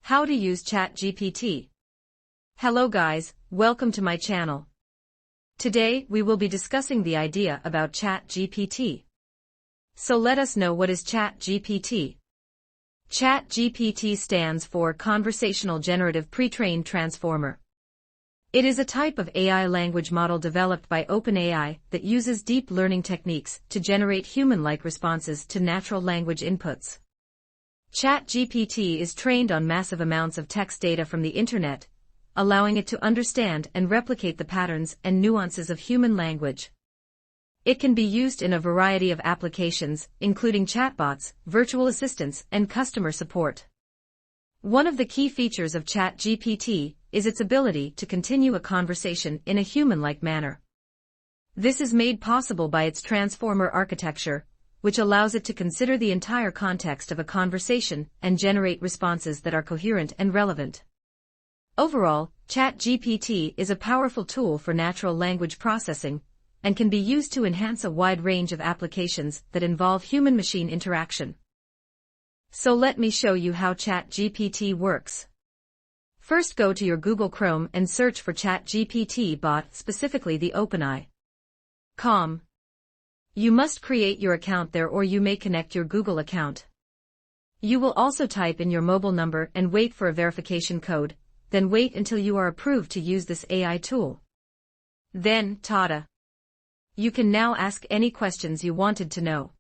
How to use ChatGPT. Hello guys, welcome to my channel. Today we will be discussing the idea about ChatGPT. So let us know what is ChatGPT. ChatGPT stands for Conversational Generative Pre-trained Transformer. It is a type of AI language model developed by OpenAI that uses deep learning techniques to generate human-like responses to natural language inputs. ChatGPT is trained on massive amounts of text data from the internet, allowing it to understand and replicate the patterns and nuances of human language. It can be used in a variety of applications, including chatbots, virtual assistants, and customer support. One of the key features of ChatGPT is its ability to continue a conversation in a human-like manner. This is made possible by its transformer architecture, which allows it to consider the entire context of a conversation and generate responses that are coherent and relevant. Overall, ChatGPT is a powerful tool for natural language processing and can be used to enhance a wide range of applications that involve human-machine interaction. So let me show you how ChatGPT works. First, go to your Google Chrome and search for ChatGPT bot, specifically the OpenAI.com. You must create your account there, or you may connect your Google account. You will also type in your mobile number and wait for a verification code, then wait until you are approved to use this AI tool. Then, tada! You can now ask any questions you wanted to know.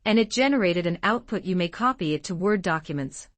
And it generated an output. You may copy it to Word documents.